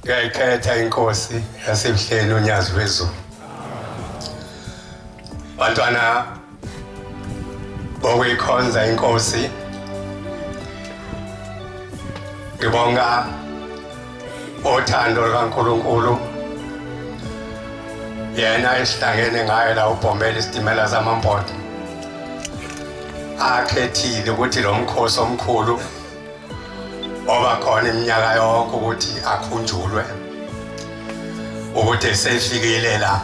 Ngiyayikhetha inkosi yaseBuhleni unyazi lwezulu. Bantwana bokuyikhonza inkosi, ngibonga uthando lukaNkulunkulu yena esihlangene ngaye la uBhombela isitimela zamampondo akhethile ukuthi lo mkhosi omkhulu oba khona iminyaka yonke ukuthi akhunjulwe ukuthi sefikile la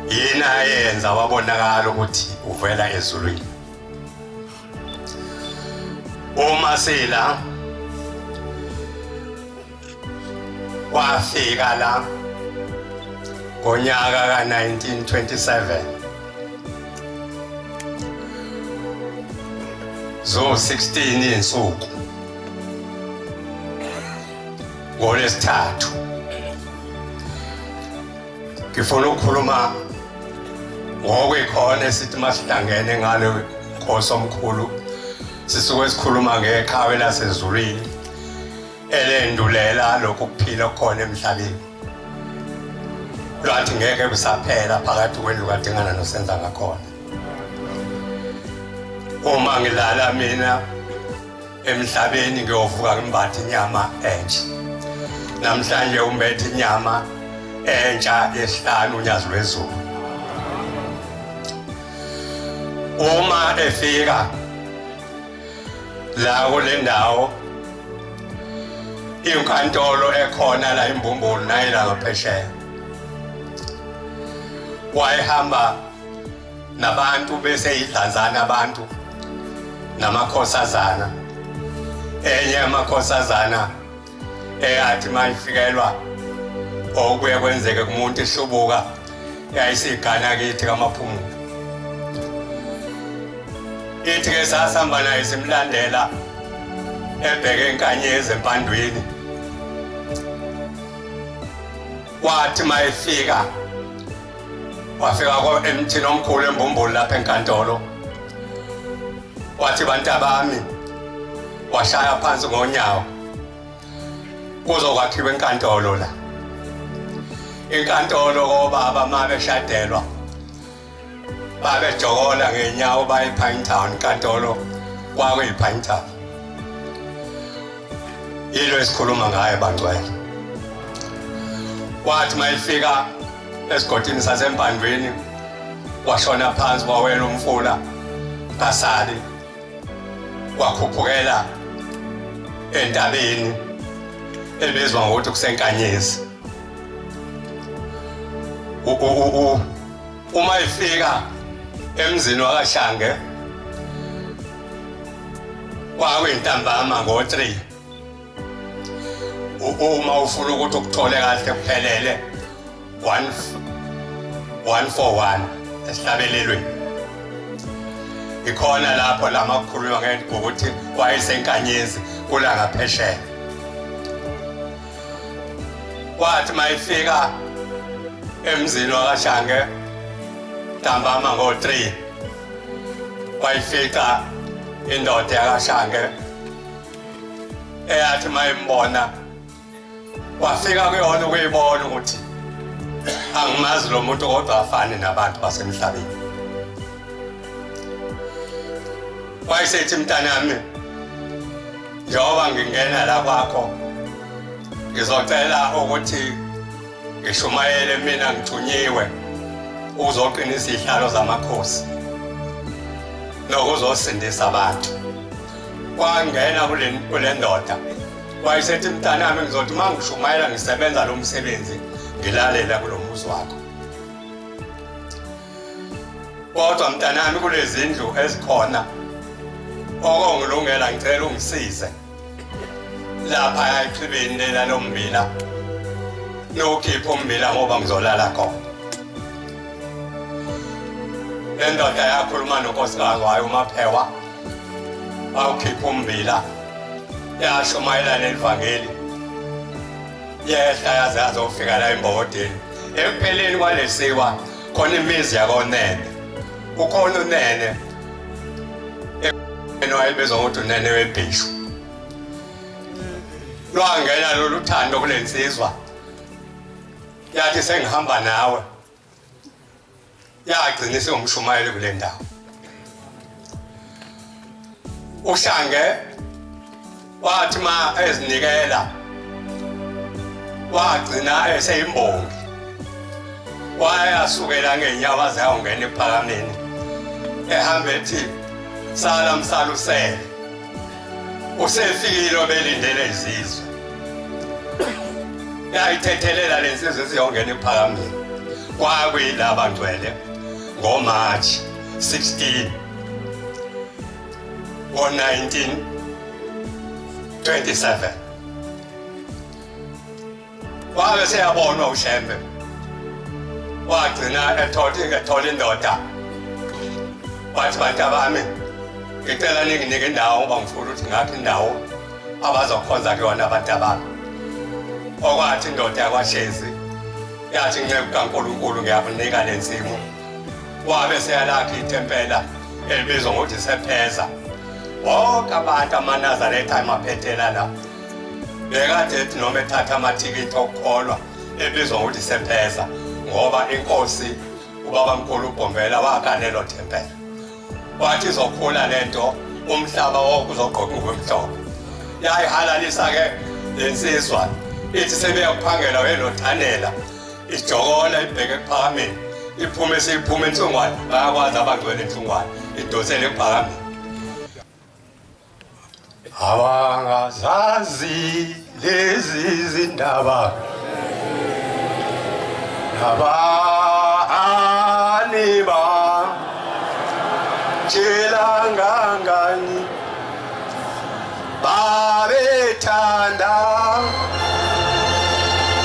yena yenza wabonakala ukuthi uvela ezulwini. Uma sila wafika la ngonyaka ka 1927 zo 16 insuku ngolesithathu. Ngifuna ukukhuluma ngokwekhona esithi masihlangene ngale nkosi omkhulu sisuke sikhuluma ngeqhawe lasezulwini elendulela lokhu kuphila khona emhlabeni. Lwathi ngeke kusaphela phakathi kwendlu kadingana nosenza ngakhona. Uma ngilala mina emhlabeni ngiyovuka ngimbathe inyama entsha. Namhlanje umbethe inyama entsha yesihlanu unyazi lwezulu. Uma efika la kule ndawo inkantolo ekhona la eMbumbulu nayila ngaphesheya, wayehamba nabantu bese idlanzana abantu namakhosazana. Enye amakhosazana eyathi mayifikelwa okuye kwenzeke kumuntu ehlubuka yayisigana kithi kaMaphumulo. Ithi ke sasihamba naye simlandela ebheke enkanyezi empandweni. Wathi mayefika wafika emthini omkhulu eMbumbulu lapha enkantolo. Wathi bantabami, washaya phansi ngonyawo kuzokwakhiwa enkantolo la. Inkantolo kobaba mabeshadelwa babejokola ngenyawo baye ePinetown. Inkantolo kwakuyiPinetown. Yilo esikhuluma ngaye bangcwele. Wathi mayifika esigodini sasempandweni washona phansi wawela umfula kasali wakhuphukela entabeni elibizwa ngokuthi kusenkanyezi. Uma ifika emzini wakaShange kwakuyintambama ngo-3. Uma ufuna ukuthi ukuthole kahle kuphelele 141 esihlabelelweni. Ikhona lapho lama kukhulunywa ngokuthi wayesenkanyezi kula ngaphesheya. Wathi mayifika emzini wakaShange ntambama ngo-3 wayifica indoda yakaShange eyathi mayimbona wafika kuyona ukuyibona ukuthi angimazi lo muntu kodwa afane nabantu basemhlabeni. Wayesethi mntanami, njengoba ngingena la kwakho ngizocela ukuthi ngishumayele mina ngithunyiwe uzoqinisa izihlalo zamakhosi nokuzosindisa abantu. Kwangena kule ndoda wayesethi mntanami, ngizothi mangishumayela ngisebenza lo msebenzi ngilalela kulo muzi wakho. Kodwa mntanami kulezi zindlu ezikhona okongilungela ngicela ungisize lapha eXhibeni lela lombila nokhipha umbila ngoba ngizolala khona. Le ndoda yakhuluma nonkosikazi wayo uMaphewa awukhipha umbila yashumayela lelivangeli yehla yaze yazofika la eMbokoteni. Ekupheleni kwalesiwa khona imizi yakonene. Ukhona unene wayebizwa ngokuthi unene webhishu. lwangena lolu thando kulensizwa yathi sengihamba nawe yagcina isingumshumayeli kule ndawo. uShange wathi ma ezinikela wagcina eseyimbongi wayasukela ngenyawo aze ayongena ephakameni ehamba ethi sala msalusele usefikile belindele izizwe yayithethelela lensizwe siyongena ephakameni kwakuyilaba ngcwele ngoMarch 16 ngo-1927 wabe seyabonwa uShembe wagcina ethola indoda wathi bantu bami ngicela ninginike indawo ngoba ngifuna ukuthi ngakho indawo abazokhonza kuyona abantu abami. Okwathi indoda yakwaShezi yathi nceku kaNkulunkulu ngiyakunika le nsimu wabe seyalakha ithempela elibizwa ngokuthi sepheza. Wonke abantu amaNazaretha amaphethela la bekade ethi noma ethatha amathikithi okukholwa ebizwa ngokuthi sepheza ngoba inkosi uBabamkhulu uBhombela wakanelo thempela wathi izokhula lento umhlaba wonke uzogqoka ngomhlobo. Yayihalalisa ke lensizwa ithi sebeyakuphangela welothanela ijokola ibheke ephakameni iphume seyiphuma entsungwane bayakwazi abangcwele entsungwane idosele ephakameni. Awangazazi lezi zindaba nabani batshela ngangani babethanda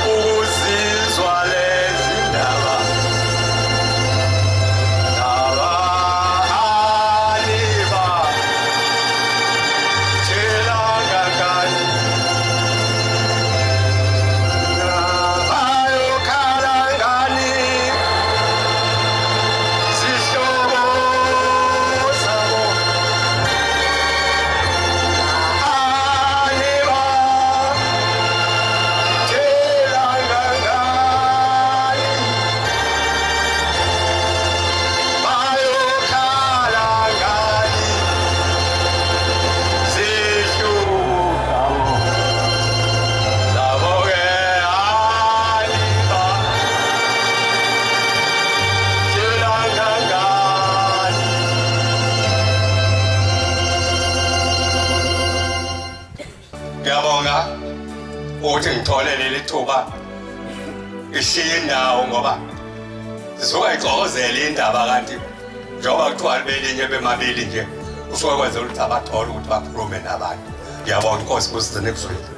ukuzizwa lezi ndaba nabani batshela ngangani nabayokhala ngani zihlobo zabo ngiyabonga ukuthi ngithole leli thuba ishiye indawo ngoba zisuka ixokozela indaba kanti njengoba kuthiwa belinye bemabili nje kusuke kwenzela ukuthi abathole ukuthi bakhulume nabantu. Ngiyabonga inkosi kusizini ekuzweni.